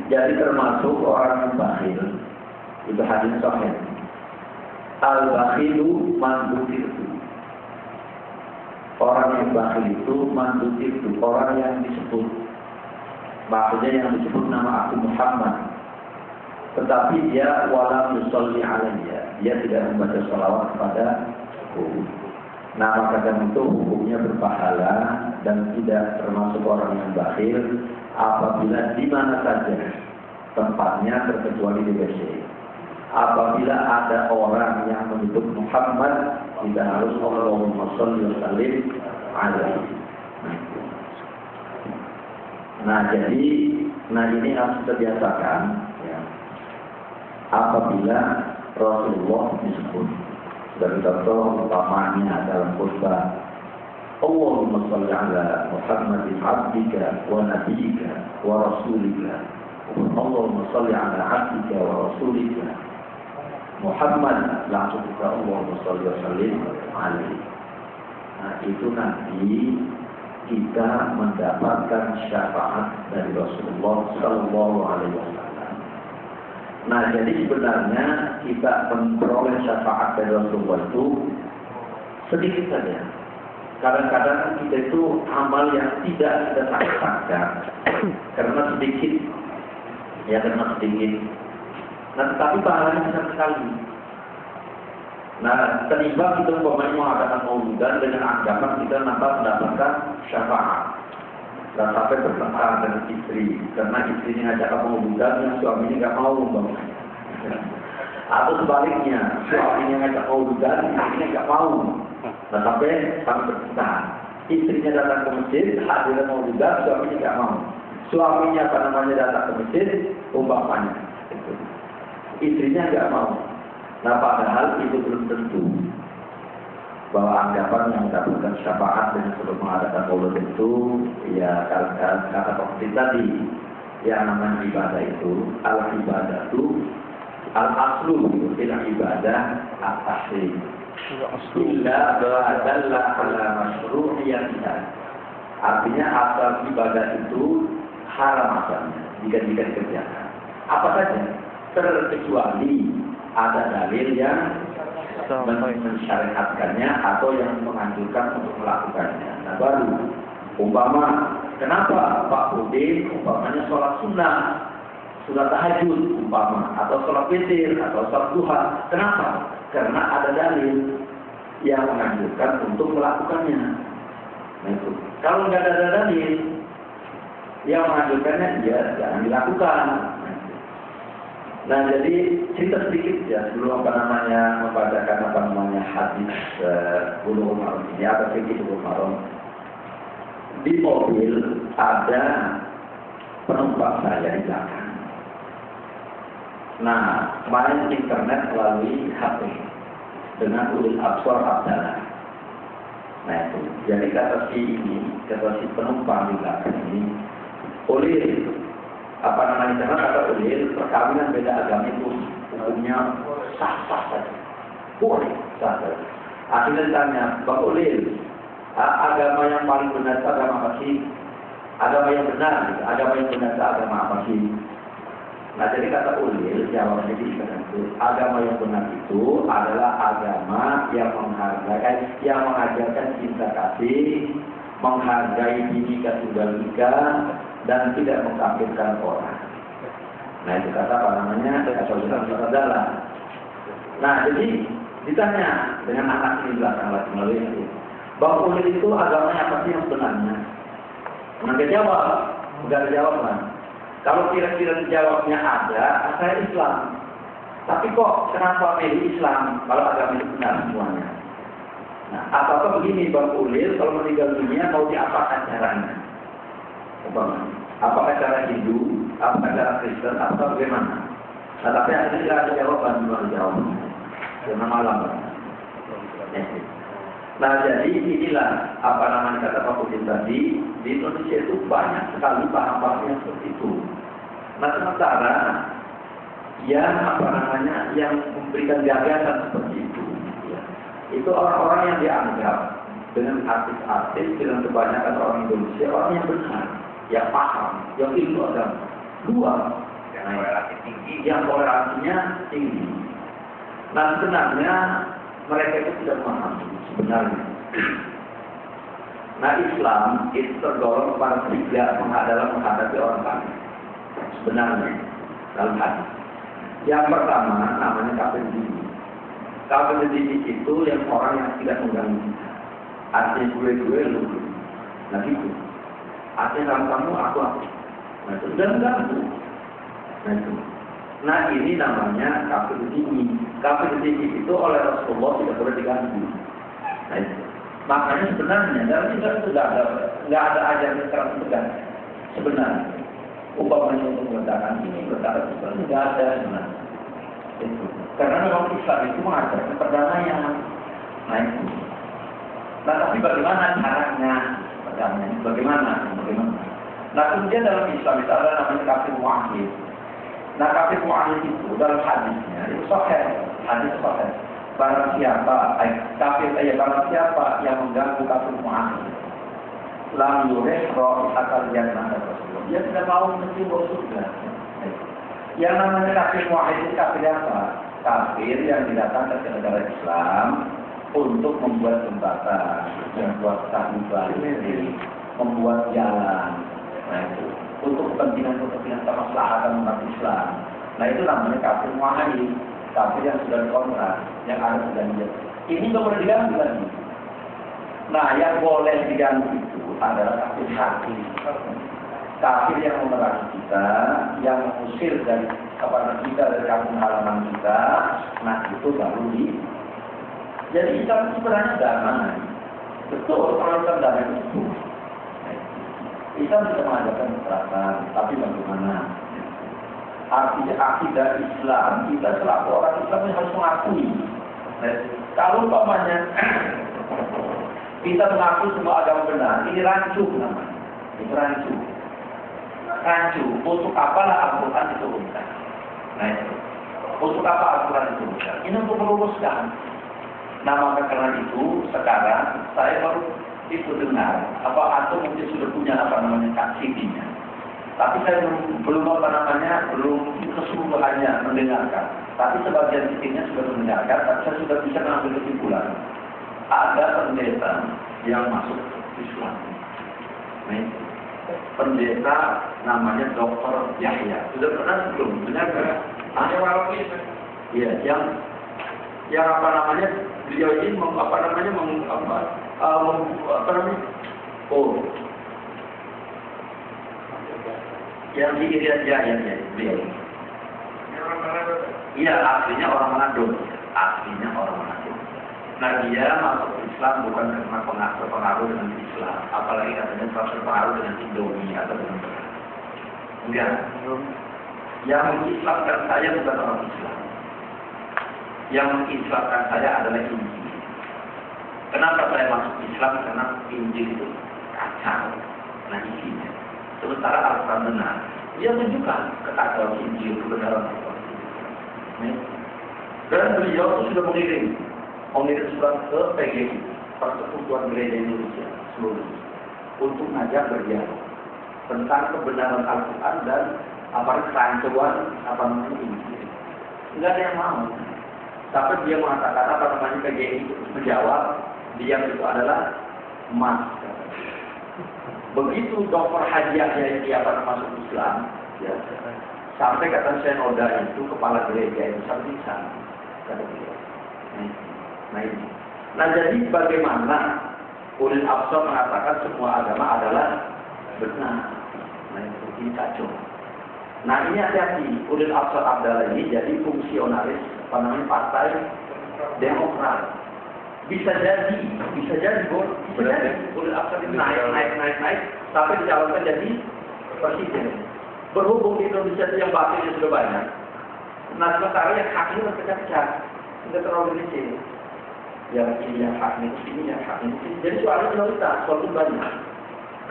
Jadi termasuk orang yang bakhil. Itu hadis sahih. Al-bakhilu man dzukirtu. Orang yang bakhil itu man dzukirtu, orang yang disebut. Maksudnya yang disebut nama aku Muhammad. Tetapi dia walam yusolli alaiya. Dia tidak membaca salawat kepada aku. Nah, maka dengan itu hukumnya berpahala dan tidak termasuk orang yang bakhil apabila di mana saja tempatnya terkecuali di WC. Apabila ada orang yang menyebut Muhammad, tidak harus Allahumma sholli wa sallim alaihi. Nah, jadi ini harus terbiasakan ya. Apabila Rasulullah disebut. Sebagai contoh utamanya dalam khutbah, Allahumma sholli ala Muhammadin abdika wa nabiyyika wa rasulika. Allahumma sholli ala abdika wa rasulika Muhammad, langsung kita Allahumma sholli wa sallim alaihi. Nah, itu nanti kita mendapatkan syafaat dari Rasulullah sallallahu alaihi wasallam. Nah, jadi sebenarnya kita memperoleh syafaat dari Rasulullah itu sedikit saja. Kadang-kadang kita itu amal yang tidak kita sangka karena sedikit. Nah, tetapi pahalanya besar sekali. Nah, terlibat kita umpamanya mengadakan maulidan dengan anggapan kita mendapatkan syafaat. Dan sampai bertengkar dengan istri karena istrinya ngajak maulidan yang suaminya nggak mau bang. Atau sebaliknya, suaminya ngajak maulidan, istrinya nggak mau. Nah, sampai bertengkar. Istrinya datang ke masjid, hadir maulidan, suaminya nggak mau. Suaminya datang ke masjid, umpamanya. Istrinya nggak mau. Nah, padahal itu belum tentu bahwa anggapan yang mendapatkan syafaat dengan sebelum mengadakan maulid itu, ya kata seperti tadi, yang namanya ibadah itu, al-ibadah itu, al-aslu, tidak ibadah, al-tahrim. Illa adalla ala masyru'iyatiha. Artinya asal ibadah itu haram asalnya jika dikerjakan. Apa saja? Terkecuali ada dalil yang mensyariatkannya atau yang menganjurkan untuk melakukannya. Nah, baru umpama kenapa Pak Udin umpamanya sholat sunnah, sholat tahajud umpama, atau sholat witir atau sholat duha, kenapa? Karena ada dalil yang menganjurkan untuk melakukannya. Nah, itu kalau nggak ada dalil yang menganjurkannya, ya jangan dilakukan. Nah, jadi cerita sedikit ya sebelum membacakan hadis Bulughul Maram ini atau fikih Bulughul Maram. Di mobil ada penumpang saya di belakang. Nah, main internet melalui HP dengan ulil absar Abdallah. Nah, itu jadi kata si penumpang di belakang ini, ulil kata ulil, perkawinan beda agama itu hukumnya sah-sah saja. Boleh, sah saja. Akhirnya ditanya, Bang Ulil, agama yang paling benar itu agama apa sih? Agama yang benar itu agama apa sih? Nah, jadi kata ulil, jawabnya di itu, agama yang benar itu adalah agama yang mengajarkan cinta kasih, menghargai binika tunggal ika, dan tidak mengkafirkan orang. Nah, itu kata Abdallah. Nah, jadi ditanya dengan anak ini belakang lagi melalui itu, Bang Ulil itu agamanya apa sih yang sebenarnya? Nggak jawab kan? Kalau kira-kira dijawabnya ada, saya Islam. Tapi kok kenapa milih Islam kalau agama itu benar semuanya? Nah, apakah begini Bang Ulil, kalau meninggal dunia mau diapakan caranya? Apakah cara Hindu, apakah cara Kristen, atau bagaimana? Nah, tapi akhirnya tidak ada jawaban, karena malam. Nah, jadi inilah kata Pak Udin tadi, di Indonesia itu banyak sekali paham-paham yang seperti itu. Nah, sementara yang memberikan gagasan seperti itu, ya, itu orang-orang yang dianggap dengan artis-artis, dengan kebanyakan orang Indonesia, orang yang benar, yang paham, yang ilmu agama. Dua, toleransi tinggi. Yang toleransinya tinggi. Nah sebenarnya mereka itu tidak memahami sebenarnya. Nah Islam itu tergolong pada tiga dalam menghadapi orang kafir. Sebenarnya dalam hadis. Yang pertama namanya kafir dini. Kafir dini itu yang orang yang tidak mengganggu kita. Artinya gue lu. Nah gitu. Artinya kamu aku. Nah itu udah mengganggu. Nah itu. Nah ini namanya kafir dini. Kafir dini itu oleh Rasulullah tidak boleh diganggu. Nah itu. Makanya sebenarnya dalam Islam itu nggak ada ajaran keras tegas. Sebenarnya, umpamanya untuk meledakan ini, meledakan itu nggak ada sebenarnya. Itu. Karena memang Islam itu mengajarkan perdamaian. Nah itu. Nah tapi bagaimana caranya perdamaian? Bagaimana? Nah kemudian dalam Islam itu ada namanya kafir mu'ahid. Nah kafir mu'ahid itu dalam hadisnya itu sahih, hadis sahih. Barang siapa yang mengganggu kafir mu'ahid, lam yurihro akal jannah Rasulullah. Dia tidak mau menuju surga. Yang namanya kafir mu'ahid itu kafir apa? Kafir yang didatangkan ke negara Islam untuk membuat jembatan, membuat tahuban, membuat jalan. Nah itu untuk kepentingan kemaslahatan umat Islam. Nah itu namanya kafir mu'ahid. Kafir yang sudah dikontrak, yang ada perjanjian. Ini nggak boleh diganggu lagi. Nah, yang boleh diganggu itu adalah kafir hati. Kafir yang memerangi kita, yang mengusir dari kepada kita dari kampung halaman kita. Nah, itu baru di. Jadi kita sebenarnya damai. Betul, kalau kita damai itu. Kita bisa mengajarkan kekerasan, tapi bagaimana? Artinya akidah Islam, kita selaku orang Islam harus mengakui. Nah, kalau umpamanya kita mengaku semua agama benar, ini rancu namanya. Ini rancu. Untuk apalah Al-Quran diturunkan? Nah itu. Untuk apa Al-Quran diturunkan? Ini untuk meluruskan. Nah maka karena itu sekarang saya baru itu dengar. Atau mungkin sudah punya CD-nya. Tapi saya belum keseluruhannya mendengarkan. Tapi sebagian titiknya sudah mendengarkan, tapi saya sudah bisa mengambil kesimpulan. Ada pendeta yang masuk Islam. Nah, pendeta namanya Dr. Yahya. Sudah pernah sebelum? Benar nggak? Ada walaupun iya, yang apa namanya? Beliau ini yang di Irian Jaya beliau. Iya, aslinya orang Manado. Nah dia masuk Islam bukan karena pengaruh dengan Islam, apalagi katanya terpengaruh dengan Indomie atau dengan enggak. Yang mengislamkan saya bukan orang Islam. Yang mengislamkan saya adalah Injil. Kenapa saya masuk Islam? Karena Injil itu kacau. Nah isinya. Sementara Al-Quran benar, dia menunjukkan kekacauan Injil, kebenaran Al-Quran. Dan beliau itu sudah mengirim surat ke PGI, Persekutuan Gereja Indonesia seluruh, untuk ngajak berdialog tentang kebenaran Al-Quran dan kerancuan Injil. Enggak ada yang mau. Tapi dia mengatakan PGI menjawab, dia itu adalah emas. Begitu Dr. Haji Yahya masuk Islam, ya, sampai kata Senoda itu kepala gereja itu bisa, kata dia. Nah jadi bagaimana Ulil Absar mengatakan semua agama adalah benar? Nah itu kita coba. Nah ini hati-hati, Ulil Absar Abdallah ini jadi fungsionaris partai Demokrat. Bisa jadi Ulil Absar ini naik, sampai dicalonkan jadi presiden. Berhubung di Indonesia yang batilnya sudah banyak, nah sementara yang hak ini terpecah-pecah, tidak terlalu kecil. Yang ini yang hak ini sini, yang hak ini sini. Jadi soalnya minoritas, soalnya banyak.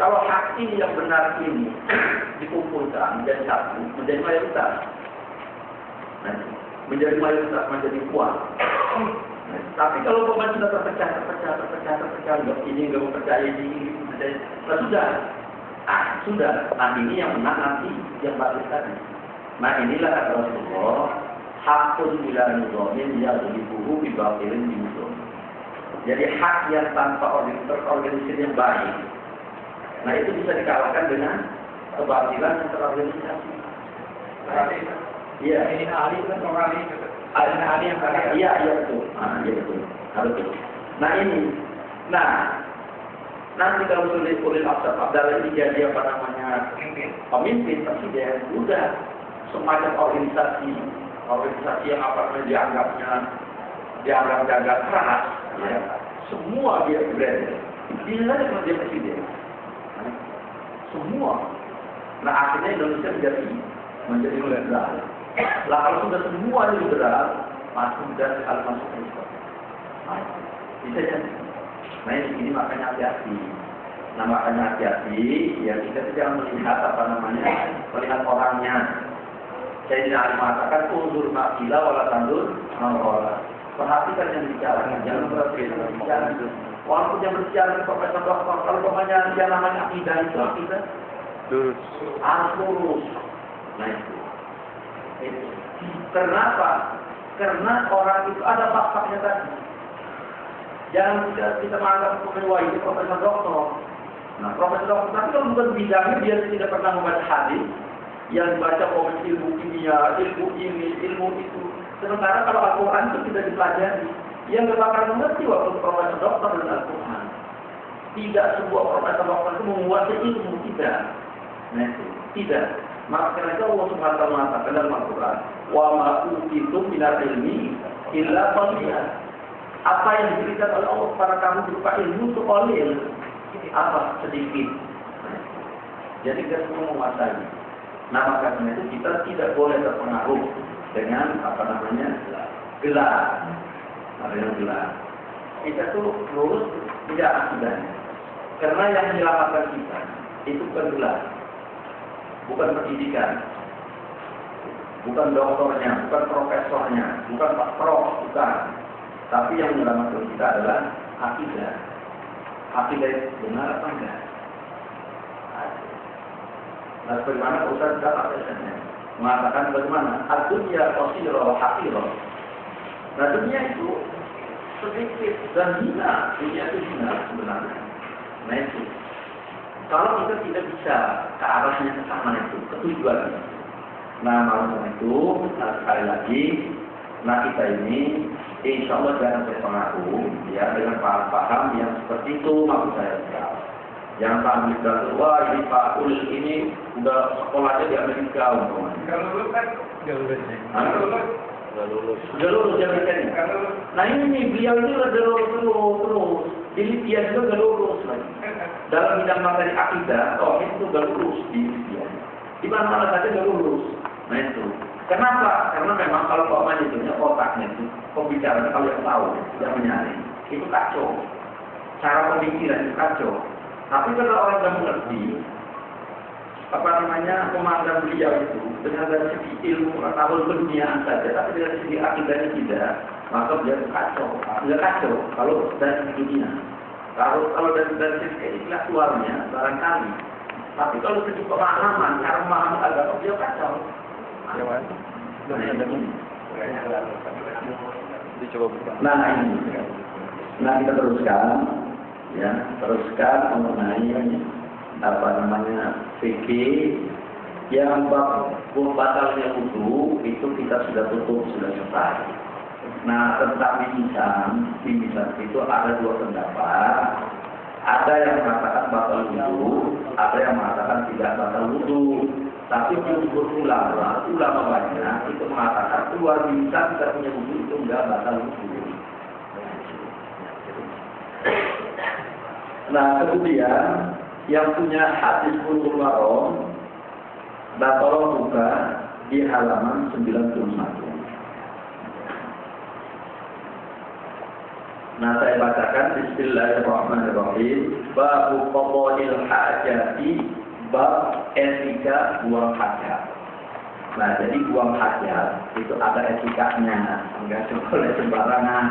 Kalau hak ini yang benar ini dikumpulkan menjadi satu, menjadi mayoritas. Nah, menjadi mayoritas, menjadi kuat. Tapi kalau pemain sudah terpecah, ini nggak mempercayai ini, nah sudah. Nah ini yang menang nanti yang batil tadi. Nah inilah kata Rasulullah, hakun bila nizomin ya beribuhu bibatilin binzon. Jadi hak yang tanpa terorganisir yang baik, nah itu bisa dikalahkan dengan kebatilan yang terorganisasi. Iya. Ini ahli kan orang ahli yang kaya. Iya betul. Iya betul. Harus. Nah ini, nanti kalau sulit Abdallah ini jadi apa namanya pemimpin presiden, udah semacam organisasi yang apa namanya dianggap gagal keras, ya. Semua dia berada. Dia kalau dia presiden, semua. Nah akhirnya Indonesia menjadi liberal. Lah kalau sudah semua liberal, masuk dan masuk Islam. Bisa jadi. Nah ini makanya hati-hati. Nah makanya hati-hati, ya kita tidak melihat apa namanya, melihat orangnya. Saya tidak mengatakan undur makila wala tandur orang. Perhatikan yang bicara, jangan perhatikan yang bicara. Walaupun yang berbicara profesor doktor, kalau pokoknya dia namanya akidah itu akidah lurus, harus lurus. Nah itu. Kenapa? Karena orang itu ada fakta-faktanya tadi. Jangan kita menganggap wah itu profesor doktor. Nah, profesor doktor tapi kalau bukan bidangnya dia tidak pernah membaca hadis, yang dibaca oleh ilmu kimia, ilmu ini, ilmu itu. Sementara kalau Al-Quran itu tidak dipelajari, yang tidak akan mengerti waktu profesor doktor dan Al-Quran. Tidak sebuah profesor doktor itu menguasai ilmu, tidak. Nah itu, tidak. Maka karena itu Allah Subhanahu wa taala mengatakan dalam Al-Quran, wa ma utitum minal ilmi illa qalila. Apa yang diberikan oleh Allah kepada kamu berupa ilmu itu qalil. Apa? Sedikit. Jadi kita semua menguasai. Nah maka karena itu kita tidak boleh terpengaruh dengan apa namanya gelar. Dengan gelar. Kita tuh lurus tidak akidahnya. Karena yang menyelamatkan kita itu bukan gelar. Bukan pendidikan, bukan doktornya, bukan profesornya, bukan Pak Prof, bukan. Tapi yang menyelamatkan kita adalah akidah. Akidah itu benar apa enggak? Nah, bagaimana Ustaz dapat pesannya? Mengatakan bagaimana? Ad-dunya qasira wa haqira. Nah, dunia itu sedikit dan hina. Dunia itu hina sebenarnya. Nah, itu. Kalau kita tidak bisa ke arahnya ke sana itu, ketujuan. Nah, malam itu, sekali lagi, nah kita ini, insya Allah jangan terpengaruh, ya, dengan paham-paham yang seperti itu, maksud saya. Jangan paham juga, wah ini Pak Ulil ini udah sekolahnya di Amerika, umpamanya. Kalau lulus kan, udah lulus. Sudah lulus di Amerika ini. Nah ini beliau ini udah lulus terus. Di Libya juga udah lulus lagi. Dalam bidang materi akidah, itu udah lulus di Libya. Di mana-mana saja udah lulus. Nah itu. Kenapa? Karena memang kalau Pak Man itu otaknya itu, pembicaraan kalau yang tahu, yang menyaring, itu kacau. Cara pemikiran itu kacau. Tapi kalau orang yang mengerti, apa namanya, memandang beliau itu dengan dari segi ilmu pengetahuan keduniaan saja, tapi dari segi akidahnya tidak, maka beliau kacau. Tidak kacau kalau dari segi dunia. Kalau dari segi intelektualnya barangkali. Tapi kalau segi pemahaman, cara memahami agama beliau kacau. Nah ini, nah kita teruskan, ya teruskan mengenai apa namanya fikih yang bab batalnya wudu itu kita sudah tutup, sudah selesai. Nah tentang mimisan itu ada dua pendapat. Ada yang mengatakan batal wudu, ada yang mengatakan tidak batal wudu. Tapi jumhur ulama banyak itu mengatakan keluar mimisan tidak punya wudu itu enggak batal wudu. Nah kemudian yang punya hadis Bulughul Maram, nah tolong buka di halaman 91. Nah saya bacakan Bismillahirrahmanirrahim. Bab qada'il hajati, bab etika buang hajat. Nah jadi buang hajat itu ada etikanya, enggak boleh sembarangan.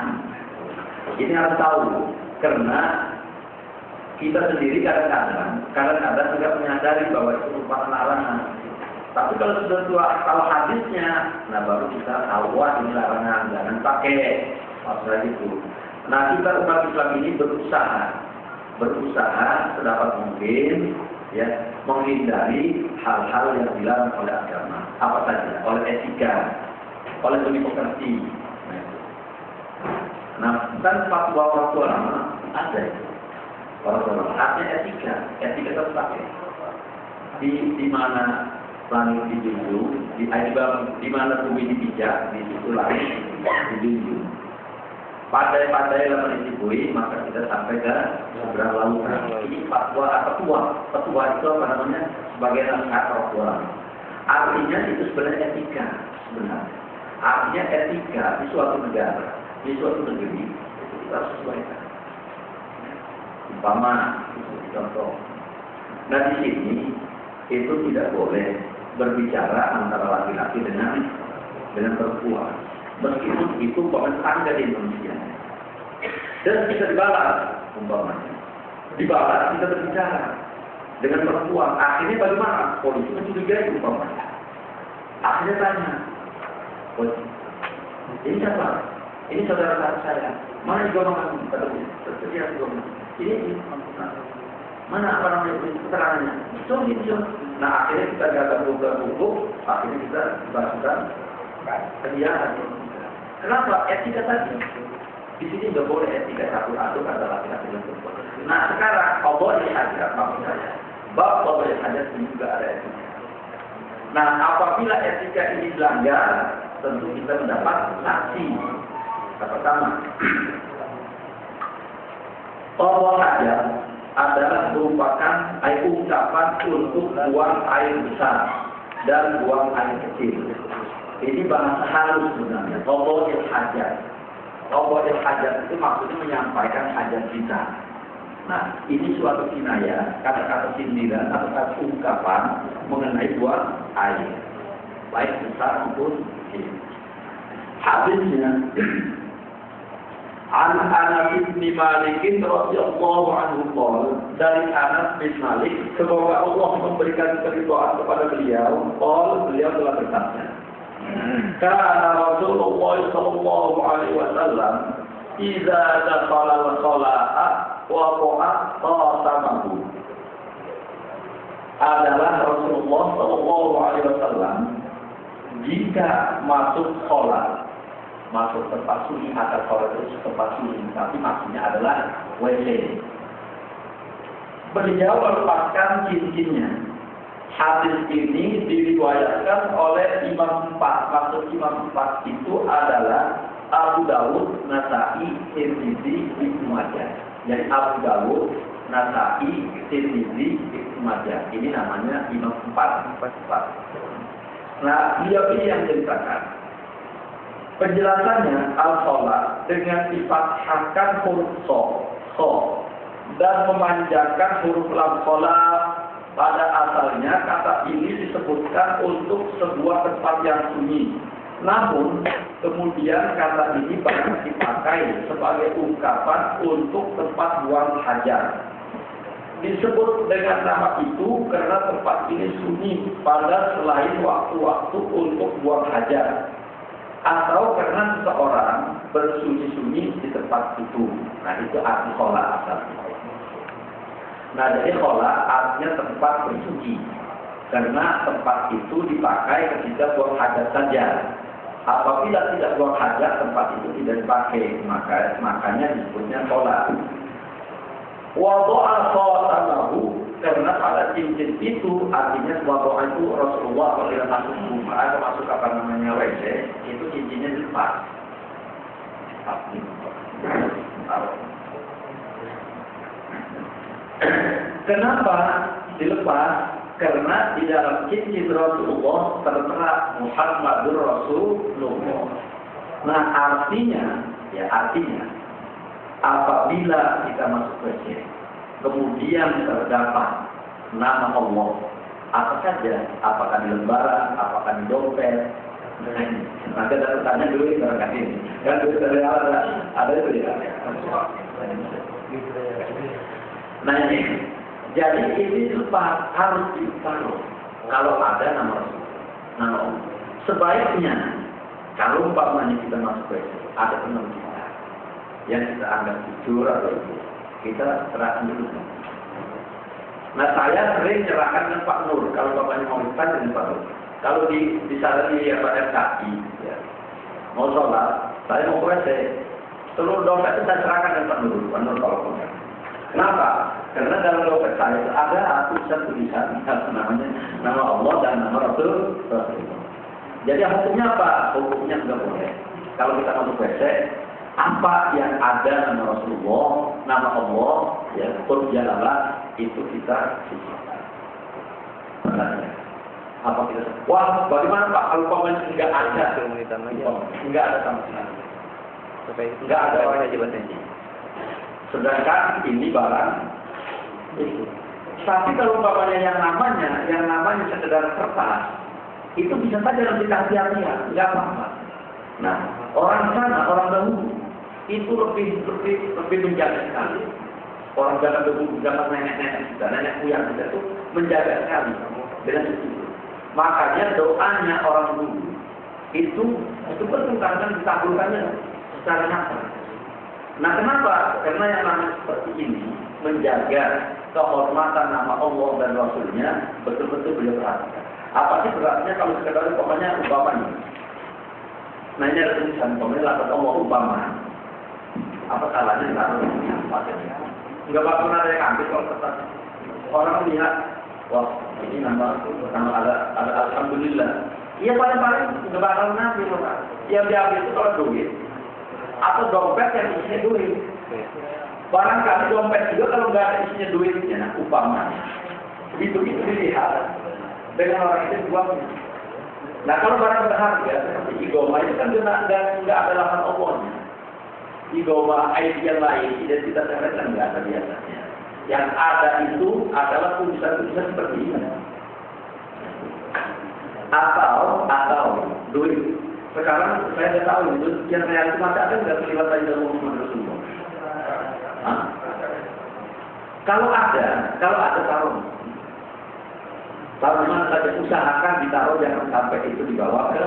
Ini harus tahu karena kita sendiri kadang-kadang tidak menyadari bahwa itu merupakan larangan. Tapi kalau sudah tua, kalau hadisnya, nah baru kita tahu wah ini larangan, jangan pakai. Maksudnya itu. Nah kita umat Islam ini berusaha sedapat mungkin ya menghindari hal-hal yang dilarang oleh agama. Apa saja? Oleh etika, oleh demokrasi. Nah, kan fatwa orang tua lama ada itu. Orang tua lama artinya etika tetap pakai. Di mana langit dijunjung, di mana bumi dipijak, di situ langit dijunjung. Padai-padai yang disibui, maka kita sampai ke seberang lautan. Ini fatwa atau petua itu apa namanya? Sebagai nasihat orang tua lama. Artinya itu sebenarnya etika sebenarnya. Artinya etika di suatu negara, di suatu negeri itu kita harus sesuaikan. Umpama, contoh. Nah di sini itu tidak boleh berbicara antara laki-laki dengan perempuan. Meskipun itu pemerintah di Indonesia. Dan kita dibalas, umpamanya. Dibalas kita berbicara dengan perempuan. Akhirnya bagaimana? Polisi mencurigai umpamanya. Akhirnya tanya, ini siapa? Ini saudara saya. Mana juga kamu? Kata tersedia juga. Ini mana apa namanya keterangannya? Itu. Nah akhirnya kita gagal hukum, akhirnya kita bahaskan kegiatan. Kenapa? Etika tadi. Di sini nggak boleh etika satu aduk antara laki-laki dan perempuan. Nah sekarang Allah dihajat maksud saya. Bab Allah dihajat ini juga ada etika. Nah apabila etika ini dilanggar, tentu kita mendapat sanksi. Yang pertama, Allah hajat adalah merupakan ucapan untuk buang air besar dan buang air kecil. Ini bahasa halus sebenarnya. Qada'il hajat. Qada'il hajat itu maksudnya menyampaikan hajat kita. Nah, ini suatu kinayah, kata-kata sindiran atau kata ungkapan mengenai buang air, baik besar maupun kecil. Hadisnya An Anas bin Malik radhiyallahu anhu qala, dari Anas bin Malik semoga Allah memberikan keridhaan kepada beliau, beliau telah berkata, kana Rasulullah sallallahu alaihi wasallam idza dakhala al-khala'a wa qatamahu. Adalah Rasulullah sallallahu alaihi wasallam jika masuk sholat, masuk tempat sunyi atau sholat itu tempat sunyi, tapi maksudnya adalah WC. Beliau melepaskan cincinnya. Hadis ini diriwayatkan oleh Imam 4. Maksud Imam 4 itu adalah Abu Dawud, Nasa'i, Tirmidzi, Ibnu Majah. Jadi Abu Dawud, Nasa'i, Tirmidzi, Ibnu Majah. Ini namanya Imam 4. Nah, beliau ini yang ceritakan. Penjelasannya al-sholat dengan difathahkan huruf so dan memanjangkan huruf lam sholat. Pada asalnya kata ini disebutkan untuk sebuah tempat yang sunyi. Namun kemudian kata ini banyak dipakai sebagai ungkapan untuk tempat buang hajat. Disebut dengan nama itu karena tempat ini sunyi pada selain waktu-waktu untuk buang hajat. Atau karena seseorang bersunyi-sunyi di tempat itu. Nah itu arti sholat asalnya. Nah jadi khola artinya tempat bersuci. Karena tempat itu dipakai ketika buang hajat saja. Apabila tidak buang hajat, tempat itu tidak dipakai. Makanya disebutnya khola. Wadu'a khotamahu, karena pada cincin itu artinya wadu'a itu Rasulullah kalau masuk rumah atau masuk apa namanya WC, itu cincinnya dilepas. Kenapa dilepas? Karena di dalam cincin Rasulullah tertera Muhammadur Rasulullah. Nah artinya apabila kita masuk WC kemudian terdapat nama Allah apa saja, apakah di lembaran, apakah di dompet, nah kita tanya dulu barangkali ini kan dulu dari ada itu ya. Nah ini, jadi ini lupa harus ditaruh kalau ada nama Rasul. nama Allah. Sebaiknya kalau umpamanya kita masuk WC, ada teman kita yang kita anggap jujur atau itu, kita serahkan dulu. Nah, saya sering nyerahkan dengan Pak Nur. Kalau bapaknya mau iftar dengan Pak Nur. Kalau di sana di RKI, ya, mau sholat, saya mau WC, seluruh dompet itu saya serahkan dengan Pak Nur. Pak Nur kalau punya. Kenapa? Karena dalam dompet saya ada tulisan namanya nama Allah dan nama Rasulullah. Jadi hukumnya apa? Hukumnya nggak boleh. Kalau kita masuk WC, apa yang ada nama Rasulullah, nama Allah, ya, berjalanlah itu kita sisihkan. Apa kita? Wah, bagaimana Pak? Kalau komen nggak ada, nggak ada sama sekali. Nggak ada orang yang jebatnya. Sedangkan ini barang itu. Tapi kalau umpamanya yang namanya sekedar kertas, itu bisa saja nanti hati-hatian, nggak apa-apa. Nah, orang sana, orang dahulu itu lebih menjaga sekali. Orang zaman nenek-nenek kita, nenek buyut kita itu menjaga sekali dengan itu. Makanya doanya orang dulu itu betul karena dikabulkannya secara nyata. Nah, kenapa? Karena yang namanya seperti ini menjaga kehormatan nama Allah dan Rasulnya betul-betul beliau perhatikan. Apa sih beratnya kalau sekedar pokoknya umpamanya? Nah, ini ada tulisan umpamanya lakukan Allah umpama. Apa salahnya lakukan ini? Enggak bakal ada yang ambil kalau tetap orang lihat, wah ini nama ada alhamdulillah. Iya paling nggak bakal ngambil Pak. Yang diambil itu kalau duit atau dompet yang isinya duit. Barangkali dompet juga kalau nggak ada isinya duitnya, nah, umpamanya. Begitu dilihat dengan orang itu buangnya. Nah, kalau barang berharga seperti igoma itu kan nggak ada lahan Allahnya. Igoma ideal lain, identitas yang lain kan nggak ada biasanya. Yang ada itu adalah tulisan-tulisan seperti ini. Atau duit. Sekarang saya tidak tahu itu yang real itu masih ada nggak terlibat dari dalam Muhammad Rasulullah. Kalau ada taruh. Taruh mana saja, usahakan ditaruh, jangan sampai itu dibawa ke.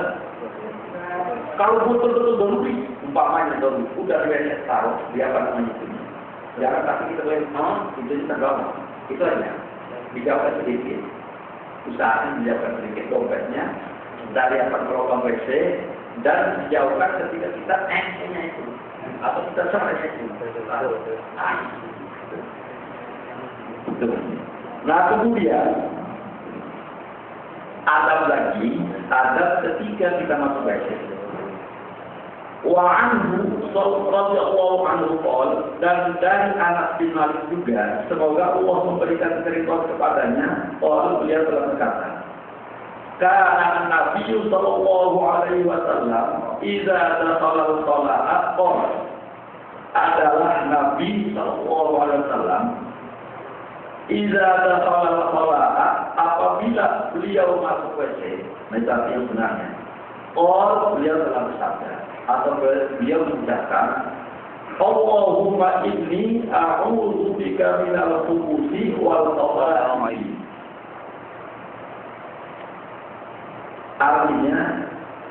Kalau betul-betul doruri, umpamanya doruri, udah dia taruh, dia apa namanya itu. Jangan tapi kita boleh itu kita bawa. Itu aja. Dijauhkan sedikit. Usahakan dijauhkan sedikit dompetnya dari apa lubang WC dan dijauhkan ketika kita nya itu atau kita serahnya itu. Nah, kemudian adab ketika kita masuk WC. Wa anhu radhiyallahu anhu qol, dan dari Anas bin Malik juga, semoga Allah memberikan keridhaan kepadanya, beliau telah berkata, kana Nabi sallallahu alaihi wasallam idza dakhala shalah qala, adalah Nabi sallallahu alaihi wasallam idza dakhala shalah, apabila beliau masuk WC, menjadi yang benarnya. Beliau telah bersabda atau beliau mengucapkan, Allahumma inni a'udzu bika minal khubuthi wal khaba'ith. Artinya,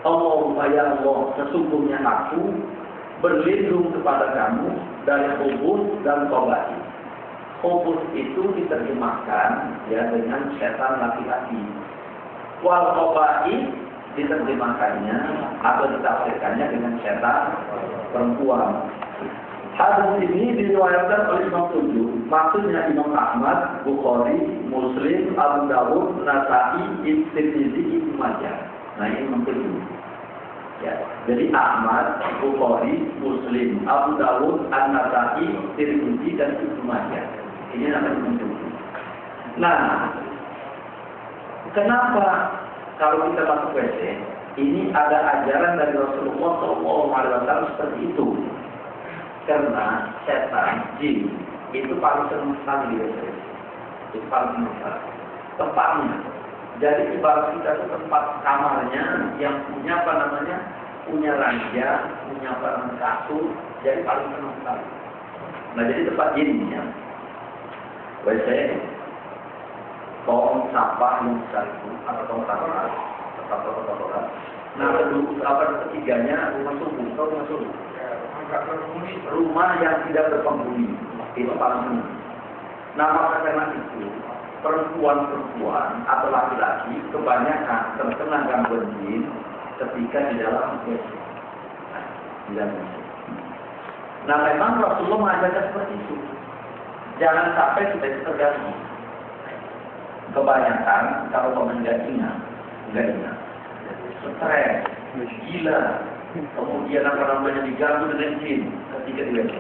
Allahumma ya Allah, sesungguhnya aku berlindung kepada kamu dari khubuz dan khaba'ith. Khubuz itu diterjemahkan ya dengan setan laki-laki. Wal khaba'ith diterjemahkannya atau ditafsirkannya dengan setan perempuan. Hadis ini diriwayatkan oleh Imam Tujuh, maksudnya Imam Ahmad, Bukhari, Muslim, Abu Dawud, Nasa'i, Tirmidzi, Ibnu Majah. Nah, ini Imam Tujuh. Ya, jadi Ahmad, Bukhari, Muslim, Abu Dawud, An-Nasa'i, Tirmidzi dan Ibnu Majah. Ini namanya Imam Tujuh. Nah, kenapa kalau kita masuk WC, ini ada ajaran dari Rasulullah SAW seperti itu. Karena setan, jin, itu paling senang sekali di WC. Itu paling senang sekali. Tempatnya. Jadi ibarat kita itu tempat kamarnya yang punya apa namanya, punya ranjang, punya apa namanya kasur, jadi paling senang sekali. Nah, jadi tempat jinnya. WC. Tong sampah yang besar itu atau tong sampah faktor-faktor. Nah, ketiganya rumah subuh, rumah subuh. Rumah yang tidak berpenghuni itu paling penting. Nah, maka karena itu perempuan-perempuan atau laki-laki kebanyakan terkena gangguan jin ketika di dalam WC. Nah, memang Rasulullah mengajarkan seperti itu. Jangan sampai kita terganggu. Kebanyakan kalau nggak ingat, stres, gila, kemudian diganggu dengan jin ketika di WC.